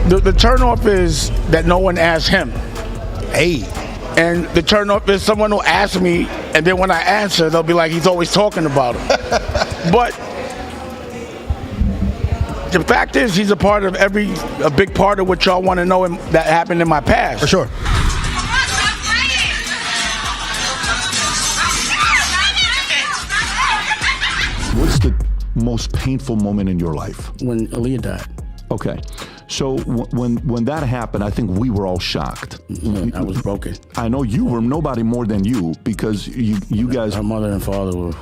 The turnoff is that no one asked him. Hey, And the turnoff is someone will ask me, and then when I answer, they'll be like, he's always talking about him. But the fact is, he's a part of a big part of what y'all want to know that happened in my past. for sure. What's the most painful moment in your life? When Aaliyah died, Okay. So when that happened, I think we were all shocked. I was broken. I know you were, nobody more than you, because you guys. My mother and father were,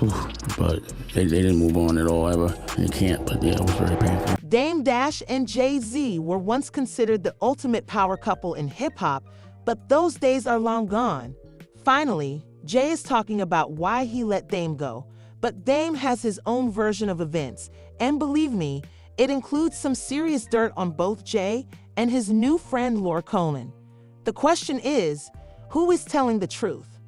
but they didn't move on at all ever. They can't, but yeah, it was very painful. Dame Dash and Jay-Z were once considered the ultimate power couple in hip-hop, but those days are long gone. Finally, Jay is talking about why he let Dame go, but Dame has his own version of events, and believe me, it includes some serious dirt on both Jay and his new friend Lyor Cohen. The question is, who is telling the truth?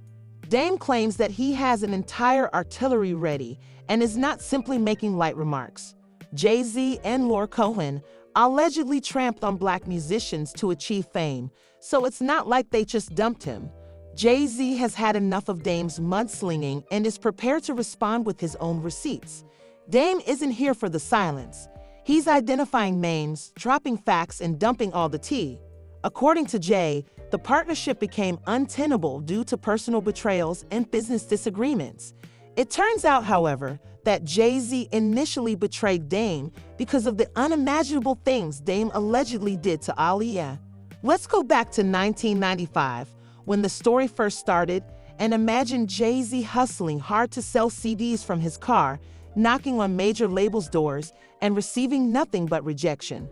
Dame claims that he has an entire artillery ready and is not simply making light remarks. Jay-Z and Lyor Cohen allegedly tramped on black musicians to achieve fame, so it's not like they just dumped him. Jay-Z has had enough of Dame's mudslinging and is prepared to respond with his own receipts. Dame isn't here for the silence. He's identifying names, dropping facts, and dumping all the tea. According to Jay, the partnership became untenable due to personal betrayals and business disagreements. It turns out, however, that Jay-Z initially betrayed Dame because of the unimaginable things Dame allegedly did to Aaliyah. Let's go back to 1995, when the story first started, and imagine Jay-Z hustling hard to sell CDs from his car, knocking on major labels' doors, and receiving nothing but rejection.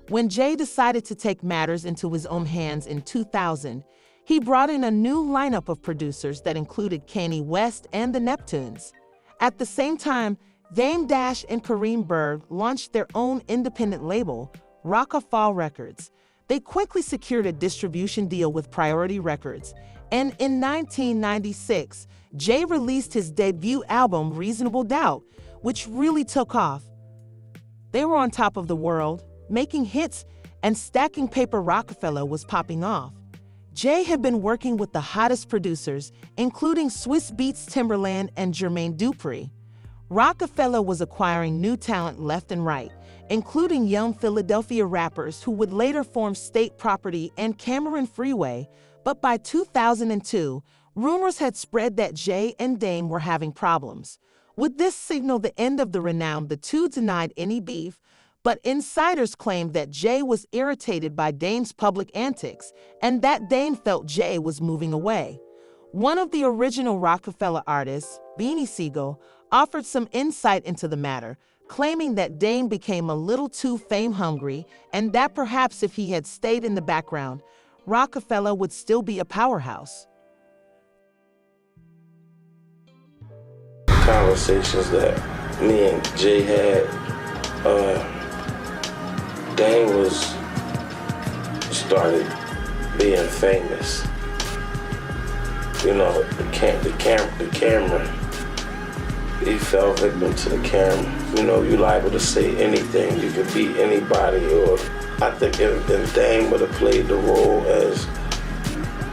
When Jay decided to take matters into his own hands in 2000, he brought in a new lineup of producers that included Kanye West and the Neptunes. At the same time, Dame Dash and Kareem Berg launched their own independent label, Rockefeller Records. They quickly secured a distribution deal with Priority Records, and in 1996, Jay released his debut album, Reasonable Doubt, which really took off. They were on top of the world, making hits, and Stacking Paper Rockefeller was popping off. Jay had been working with the hottest producers, including Swiss Beats Timberland and Jermaine Dupri. Rockefeller was acquiring new talent left and right, including young Philadelphia rappers who would later form State Property and Cameron Freeway, but by 2002, rumors had spread that Jay and Dame were having problems. Would this signal the end of the renown? The two denied any beef, but insiders claimed that Jay was irritated by Dame's public antics and that Dame felt Jay was moving away. One of the original Rockefeller artists, Beanie Sigel, offered some insight into the matter, claiming that Dame became a little too fame-hungry and that perhaps if he had stayed in the background, Rockefeller would still be a powerhouse. Conversations that me and Jay had, Dame started being famous. You know, the camera, he fell victim to the camera. You know, you're liable to say anything. You could beat anybody, or I think if Dame would have played the role as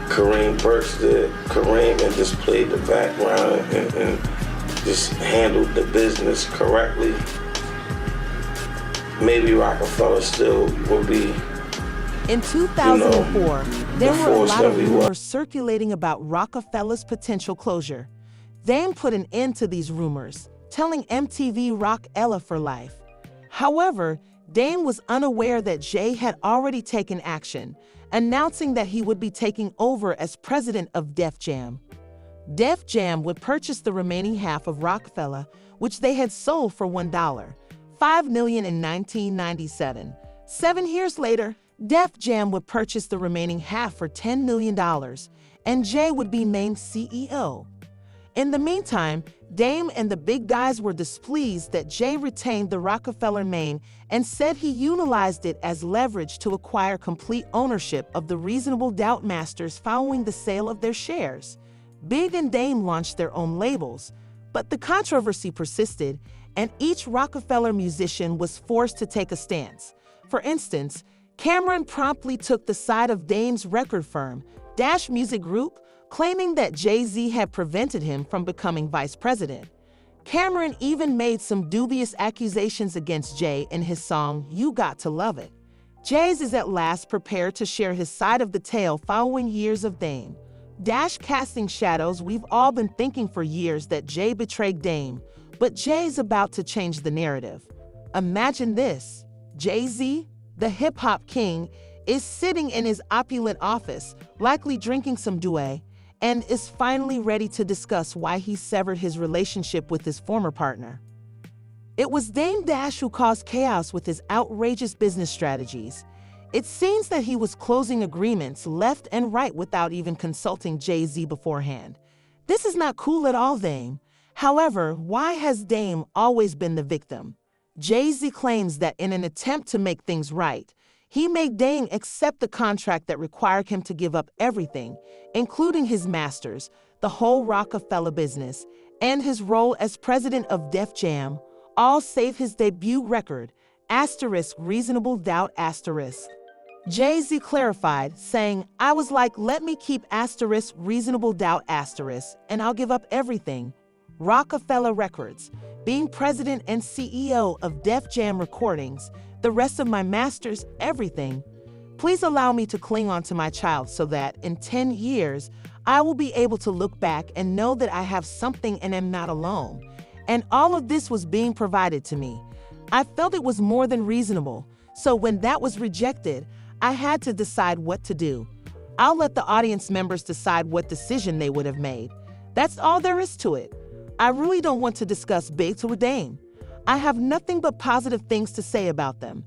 Kareem Burks did, Kareem, and just played the background and just handled the business correctly, maybe Rockefeller still would be. In 2004, there were a lot of rumors circulating about Rockefeller's potential closure. Dame put an end to these rumors, telling MTV Rock Ella for life. However, Dame was unaware that Jay had already taken action, announcing that he would be taking over as president of Def Jam. Def Jam would purchase the remaining half of Rockefeller, which they had sold for $1, $5 million in 1997. 7 years later, Def Jam would purchase the remaining half for $10 million, and Jay would be named CEO. In the meantime, Dame and the big guys were displeased that Jay retained the Rockefeller name and said he utilized it as leverage to acquire complete ownership of the Reasonable Doubt Masters following the sale of their shares. Big and Dame launched their own labels, but the controversy persisted, and each Rockefeller musician was forced to take a stance. For instance, Cameron promptly took the side of Dame's record firm, Dash Music Group, claiming that Jay-Z had prevented him from becoming vice president. Cameron even made some dubious accusations against Jay in his song, You Got to Love It. Jay's is at last prepared to share his side of the tale following years of Dame. Dash casting shadows. We've all been thinking for years that Jay betrayed Dame, but Jay's about to change the narrative. Imagine this. Jay-Z, the hip-hop king, is sitting in his opulent office, likely drinking some Douai, and is finally ready to discuss why he severed his relationship with his former partner. It was Dame Dash who caused chaos with his outrageous business strategies. It seems that he was closing agreements left and right without even consulting Jay-Z beforehand. This is not cool at all, Dame. However, why has Dame always been the victim? Jay-Z claims that in an attempt to make things right, he made Dame accept the contract that required him to give up everything, including his masters, the whole Rockefeller business, and his role as president of Def Jam, all save his debut record, *Reasonable Doubt*. Jay-Z clarified, saying, I was like, let me keep *Reasonable Doubt*, and I'll give up everything. Rockefeller Records, being president and CEO of Def Jam Recordings, the rest of my masters, everything. Please allow me to cling on to my child so that, in 10 years, I will be able to look back and know that I have something and am not alone. And all of this was being provided to me. I felt it was more than reasonable, so when that was rejected, I had to decide what to do. I'll let the audience members decide what decision they would have made. That's all there is to it. I really don't want to discuss Biggs or Dame. I have nothing but positive things to say about them.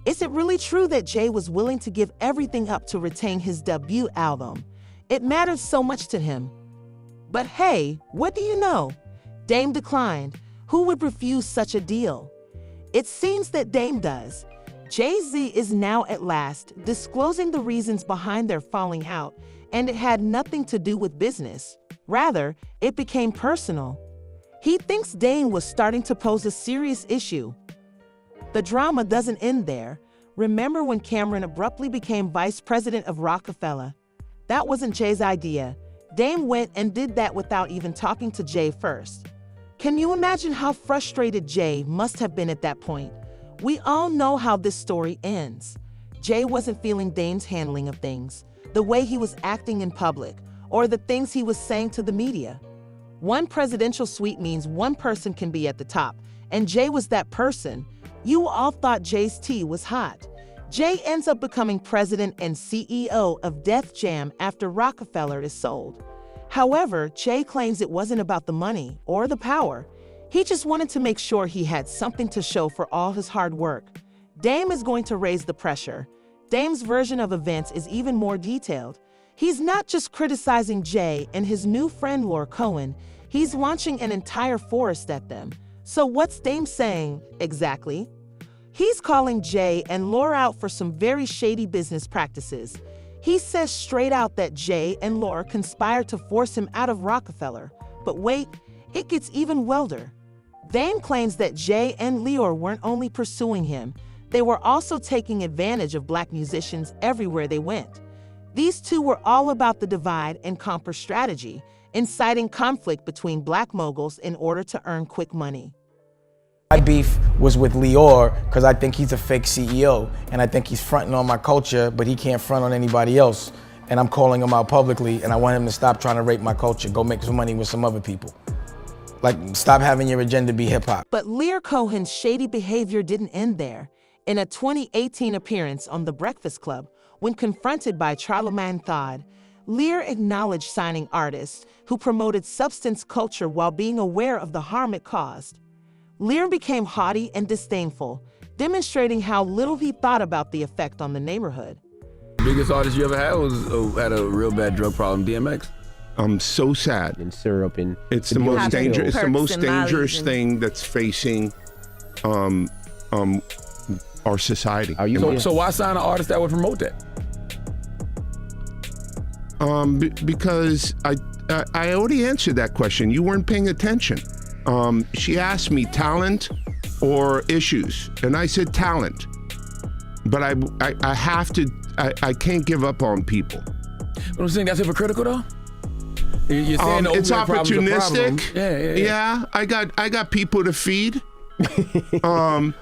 Is it really true that Jay was willing to give everything up to retain his debut album? It mattered so much to him. But hey, what do you know? Dame declined. Who would refuse such a deal? It seems that Dame does. Jay-Z is now at last disclosing the reasons behind their falling out, and it had nothing to do with business. Rather, it became personal. He thinks Dame was starting to pose a serious issue. The drama doesn't end there. Remember when Cameron abruptly became vice president of Rockefeller? That wasn't Jay's idea. Dame went and did that without even talking to Jay first. Can you imagine how frustrated Jay must have been at that point? We all know how this story ends. Jay wasn't feeling Dame's handling of things, the way he was acting in public, or the things he was saying to the media. One presidential suite means one person can be at the top, and Jay was that person. You all thought Jay's tea was hot. Jay ends up becoming president and CEO of Def Jam after Rockefeller is sold. However, Jay claims it wasn't about the money or the power. He just wanted to make sure he had something to show for all his hard work. Dame is going to raise the pressure. Dame's version of events is even more detailed. He's not just criticizing Jay and his new friend Lyor Cohen, he's launching an entire forest at them. So what's Dame saying exactly? He's calling Jay and Lyor out for some very shady business practices. He says straight out that Jay and Lyor conspired to force him out of Rockefeller. But wait, it gets even wilder. Dame claims that Jay and Lyor weren't only pursuing him, they were also taking advantage of black musicians everywhere they went. These two were all about the divide and conquer strategy, inciting conflict between black moguls in order to earn quick money. My beef was with Lyor because I think he's a fake CEO and I think he's fronting on my culture, but he can't front on anybody else. And I'm calling him out publicly and I want him to stop trying to rape my culture, go make some money with some other people. Like, stop having your agenda be hip hop. But Lyor Cohen's shady behavior didn't end there. In a 2018 appearance on The Breakfast Club, when confronted by Charlamagne Tha, Lyor acknowledged signing artists who promoted substance culture while being aware of the harm it caused. Lyor became haughty and disdainful, demonstrating how little he thought about the effect on the neighborhood. Biggest artist you ever had was had a real bad drug problem, DMX. I'm so sad. And syrup and it's the most dangerous. It's the most dangerous thing that's facing our society. Are you so why sign an artist that would promote that? Because I already answered that question. You weren't paying attention. She asked me talent or issues, and I said talent. but I have to. I can't give up on people. But I'm saying that's hypocritical though. You're saying It's opportunistic. Yeah. I got people to feed. I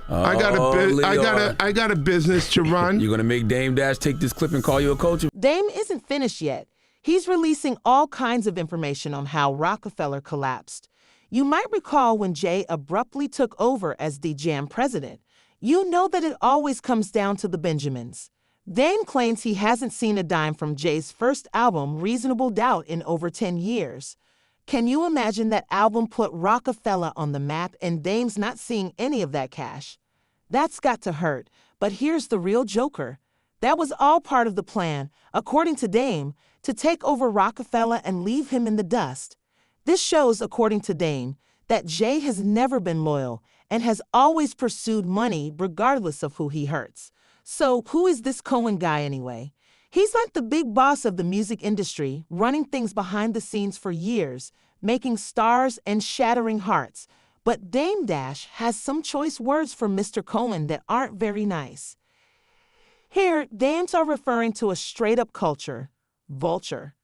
got a business to run. You're gonna make Dame Dash take this clip and call you a coach? Dame isn't finished yet. He's releasing all kinds of information on how Rockefeller collapsed. You might recall when Jay abruptly took over as the Jam president. You know that it always comes down to the Benjamins. Dame claims he hasn't seen a dime from Jay's first album, Reasonable Doubt, in over 10 years. Can you imagine that album put Rockefeller on the map and Dame's not seeing any of that cash? That's got to hurt, but here's the real joker. That was all part of the plan, according to Dame, to take over Rockefeller and leave him in the dust. This shows, according to Dame, that Jay has never been loyal and has always pursued money regardless of who he hurts. So who is this Cohen guy anyway? He's like the big boss of the music industry, running things behind the scenes for years, making stars and shattering hearts. But Dame Dash has some choice words for Mr. Cohen that aren't very nice. Here, Dames are referring to a straight-up culture vulture.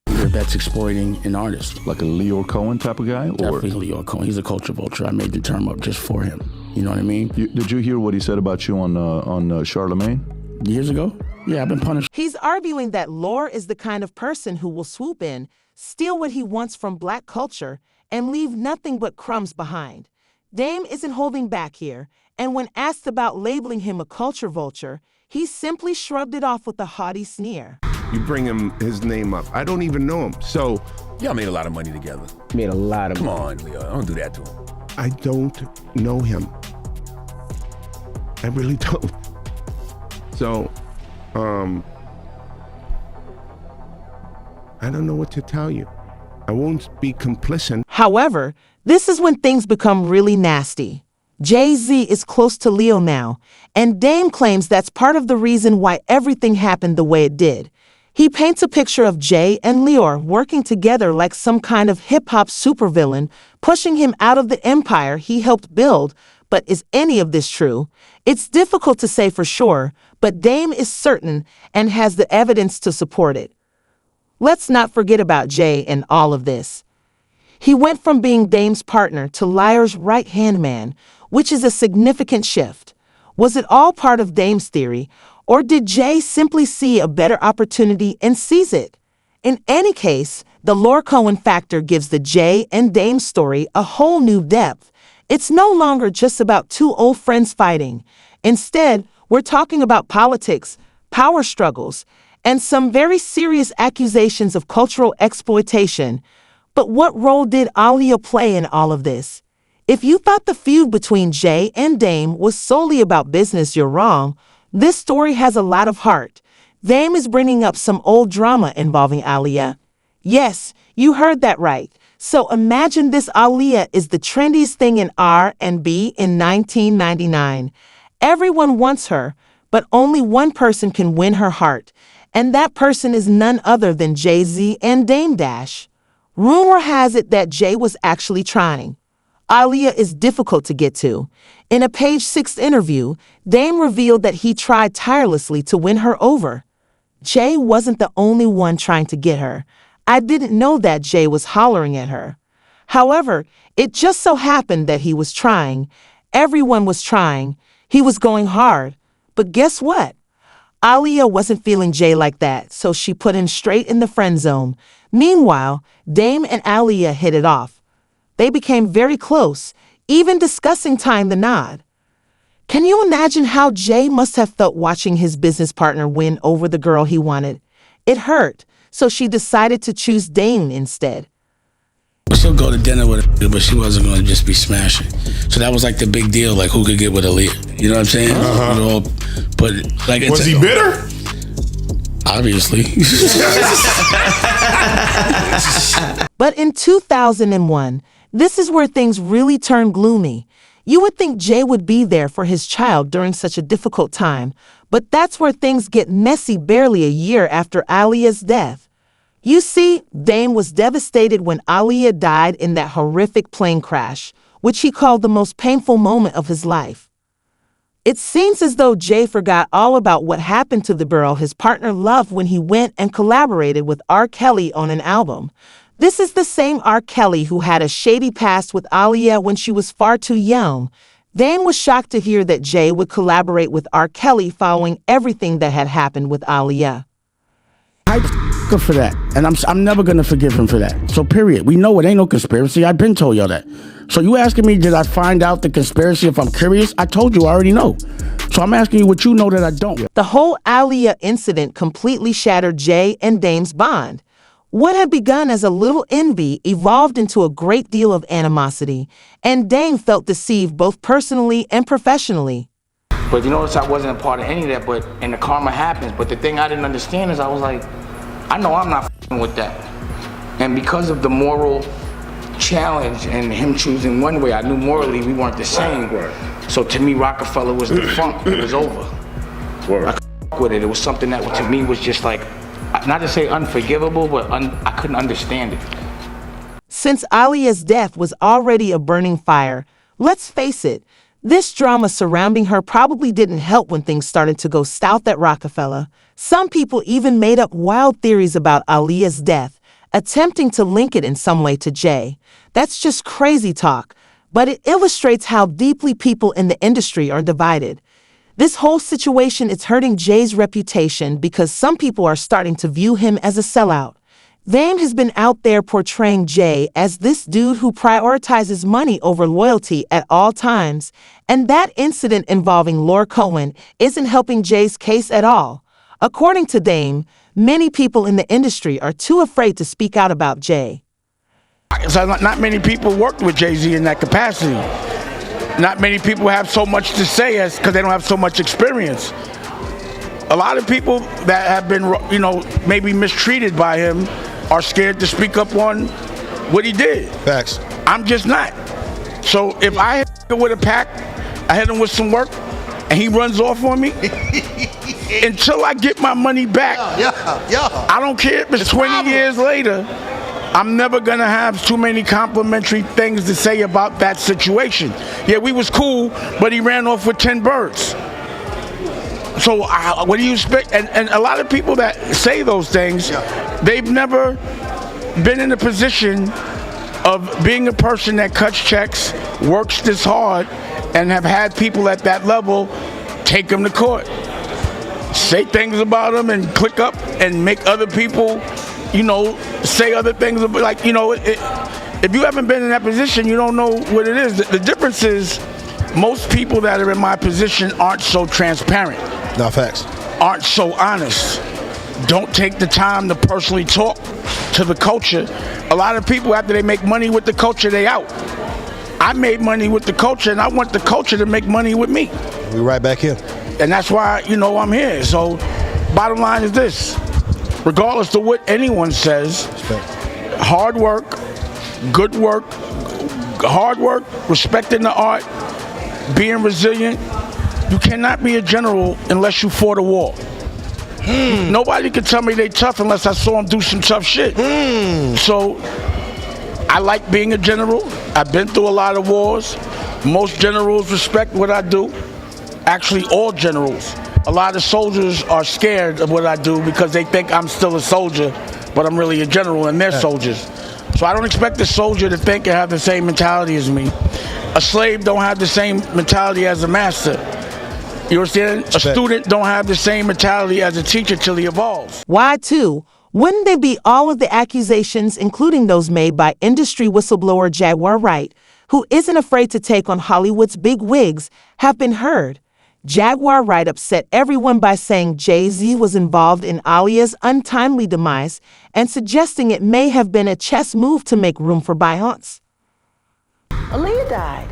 That's exploiting an artist. Like a Lyor Cohen type of guy? Or Definitely Lyor Cohen. He's a culture vulture. I made the term up just for him. You know what I mean? did you hear what he said about you on Charlemagne? Years ago? Yeah, I've been punished. He's arguing that Lyor is the kind of person who will swoop in, steal what he wants from black culture, and leave nothing but crumbs behind. Dame isn't holding back here, and when asked about labeling him a culture vulture, he simply shrugged it off with a haughty sneer. You bring his name up. I don't even know him. So Y'all made a lot of money together. Made a lot of Come money. on, Leo. Don't do that to him. I don't know him. I really don't. So, I don't know what to tell you. I won't be complicit. However, this is when things become really nasty. Jay-Z is close to Leo now, and Dame claims that's part of the reason why everything happened the way it did. He paints a picture of Jay and Lyor working together like some kind of hip-hop supervillain, pushing him out of the empire he helped build. But is any of this true? It's difficult to say for sure, but Dame is certain and has the evidence to support it. Let's not forget about Jay in all of this. He went from being Dame's partner to Lyor's right-hand man, which is a significant shift. Was it all part of Dame's theory, or did Jay simply see a better opportunity and seize it? In any case, the Lyor Cohen factor gives the Jay and Dame story a whole new depth. It's no longer just about two old friends fighting. Instead, we're talking about politics, power struggles, and some very serious accusations of cultural exploitation. But what role did Aaliyah play in all of this? If you thought the feud between Jay and Dame was solely about business, you're wrong. This story has a lot of heart. Dame is bringing up some old drama involving Aaliyah. Yes, you heard that right. So imagine this: Aaliyah is the trendiest thing in R&B in 1999. Everyone wants her, but only one person can win her heart, and that person is none other than Jay-Z and Dame Dash. Rumor has it that Jay was actually trying. Aaliyah is difficult to get to. In a Page Six interview, Dame revealed that he tried tirelessly to win her over. Jay wasn't the only one trying to get her. I didn't know that Jay was hollering at her. However, it just so happened that he was trying. Everyone was trying. He was going hard. But guess what? Aaliyah wasn't feeling Jay like that, so she put him straight in the friend zone. Meanwhile, Dame and Aaliyah hit it off. They became very close, even discussing tying the knot. Can you imagine how Jay must have felt watching his business partner win over the girl he wanted? It hurt, so she decided to choose Dame instead. She'll go to dinner with her, but she wasn't going to just be smashing. So that was like the big deal, like who could get with Aaliyah. You know what I'm saying? Was he bitter? Obviously. But in 2001, this is where things really turned gloomy. You would think Jay would be there for his child during such a difficult time, but that's where things get messy barely a year after Aaliyah's death. You see, Dame was devastated when Aaliyah died in that horrific plane crash, which he called the most painful moment of his life. It seems as though Jay forgot all about what happened to the girl his partner loved when he went and collaborated with R. Kelly on an album. This is the same R. Kelly who had a shady past with Aaliyah when she was far too young. Dame was shocked to hear that Jay would collaborate with R. Kelly following everything that had happened with Aaliyah. I f*** for that, and I'm never gonna forgive him for that. So period. We know it ain't no conspiracy. I've been told y'all that. So you asking me, did I find out the conspiracy if I'm curious? I told you I already know. So I'm asking you what you know that I don't. The whole Aaliyah incident completely shattered Jay and Dame's bond. What had begun as a little envy evolved into a great deal of animosity, and Dame felt deceived both personally and professionally. But you notice I wasn't a part of any of that, and the karma happens. But the thing I didn't understand is I was like, I know I'm not f***ing with that. And because of the moral challenge and him choosing one way, I knew morally we weren't the same. So to me, Rockefeller was the funk. It was over. I couldn't f*** with it. It was something that to me was just like, not to say unforgivable, but I couldn't understand it. Since Aaliyah's death was already a burning fire, let's face it, this drama surrounding her probably didn't help when things started to go south at Rockefeller. Some people even made up wild theories about Aaliyah's death, attempting to link it in some way to Jay. That's just crazy talk, but it illustrates how deeply people in the industry are divided. This whole situation is hurting Jay's reputation because some people are starting to view him as a sellout. Dame has been out there portraying Jay as this dude who prioritizes money over loyalty at all times, and that incident involving Lyor Cohen isn't helping Jay's case at all. According to Dame, many people in the industry are too afraid to speak out about Jay. So not many people worked with Jay-Z in that capacity. Not many people have so much to say because they don't have so much experience. A lot of people that have been, maybe mistreated by him are scared to speak up on what he did. Facts. I'm just not. So if I hit him with a pack, I hit him with some work, and he runs off on me, until I get my money back, I don't care if it's 20 years later, I'm never gonna have too many complimentary things to say about that situation. Yeah, we was cool, but he ran off with 10 birds. So what do you expect? And a lot of people that say those things, they've never been in a position of being a person that cuts checks, works this hard, and have had people at that level take them to court, say things about them, and click up and make other people, say other things. Like, if you haven't been in that position, you don't know what it is. The difference is most people that are in my position aren't so transparent. No, facts. Aren't so honest. Don't take the time to personally talk to the culture. A lot of people, after they make money with the culture, they out. I made money with the culture, and I want the culture to make money with me. We right back here. And that's why, I'm here. So, bottom line is this. Regardless of what anyone says, hard work, good work, hard work, respecting the art, being resilient. You cannot be a general unless you fought a war. Nobody can tell me they tough unless I saw them do some tough shit. So I like being a general. I've been through a lot of wars. Most generals respect what I do. Actually, all generals. A lot of soldiers are scared of what I do because they think I'm still a soldier, but I'm really a general and they're soldiers. So I don't expect a soldier to think and have the same mentality as me. A slave don't have the same mentality as a master. You understand? A student don't have the same mentality as a teacher till he evolves. Why, too? Wouldn't they be all of the accusations, including those made by industry whistleblower Jaguar Wright, who isn't afraid to take on Hollywood's big wigs, have been heard? Jaguar Wright upset everyone by saying Jay-Z was involved in Aaliyah's untimely demise and suggesting it may have been a chess move to make room for Beyonce. Aaliyah died.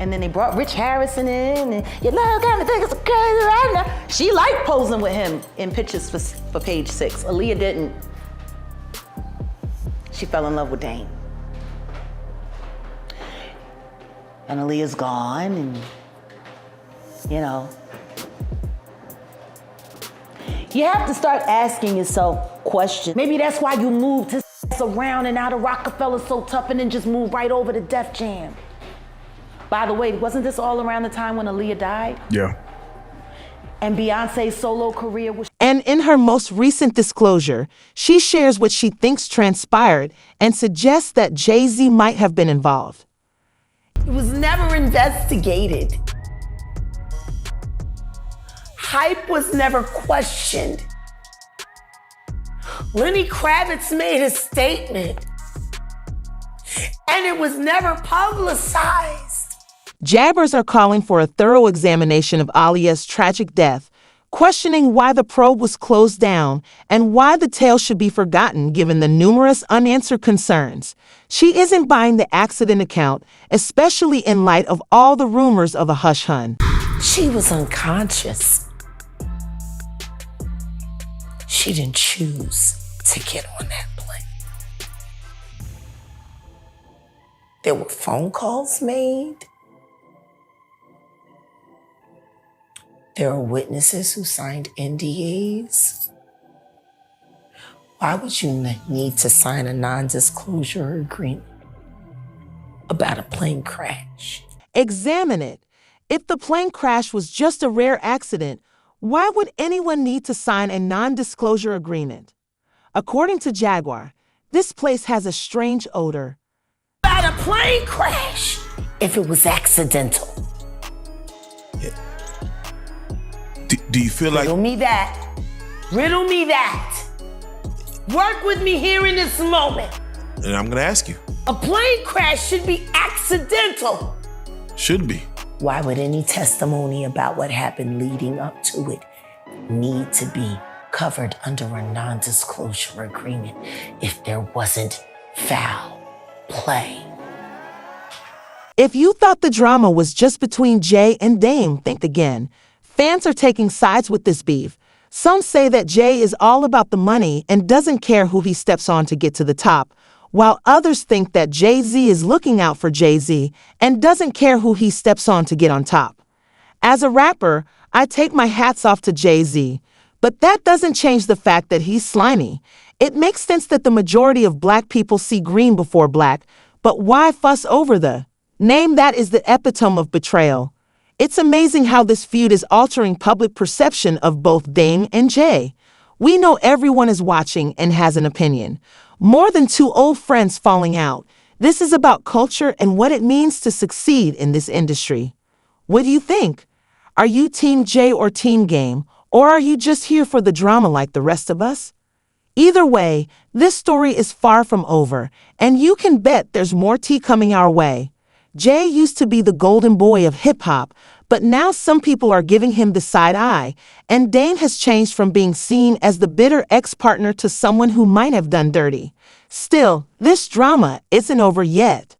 And then they brought Rich Harrison in, and you love kind of think it's crazy right now. She liked posing with him in pictures for Page 6. Aaliyah didn't. She fell in love with Dame. And Aaliyah's gone, and you have to start asking yourself questions. Maybe that's why you moved his around and out of Rockefeller so tough and then just moved right over to Def Jam. By the way, wasn't this all around the time when Aaliyah died? Yeah. And Beyonce's solo career was... And in her most recent disclosure, she shares what she thinks transpired and suggests that Jay-Z might have been involved. It was never investigated. Hype was never questioned. Lenny Kravitz made a statement, and it was never publicized. Jabbers are calling for a thorough examination of Aaliyah's tragic death, questioning why the probe was closed down and why the tale should be forgotten given the numerous unanswered concerns. She isn't buying the accident account, especially in light of all the rumors of a hush hun. She was unconscious. She didn't choose to get on that plane. There were phone calls made. There are witnesses who signed NDAs. Why would you need to sign a non-disclosure agreement about a plane crash? Examine it. If the plane crash was just a rare accident, why would anyone need to sign a non-disclosure agreement? According to Jaguar, this place has a strange odor. About a plane crash, if it was accidental. Do you feel like... Riddle me that. Riddle me that. Work with me here in this moment. And I'm gonna ask you. A plane crash should be accidental. Should be. Why would any testimony about what happened leading up to it need to be covered under a non-disclosure agreement if there wasn't foul play? If you thought the drama was just between Jay and Dame, think again. Fans are taking sides with this beef. Some say that Jay is all about the money and doesn't care who he steps on to get to the top, while others think that Jay-Z is looking out for Jay-Z and doesn't care who he steps on to get on top. As a rapper, I take my hats off to Jay-Z, but that doesn't change the fact that he's slimy. It makes sense that the majority of black people see green before black, but why fuss over the name that is the epitome of betrayal? It's amazing how this feud is altering public perception of both Dame and Jay. We know everyone is watching and has an opinion. More than two old friends falling out. This is about culture and what it means to succeed in this industry. What do you think? Are you Team Jay or Team Game? Or are you just here for the drama like the rest of us? Either way, this story is far from over, and you can bet there's more tea coming our way. Jay used to be the golden boy of hip-hop, but now some people are giving him the side eye, and Dame has changed from being seen as the bitter ex-partner to someone who might have done dirty. Still, this drama isn't over yet.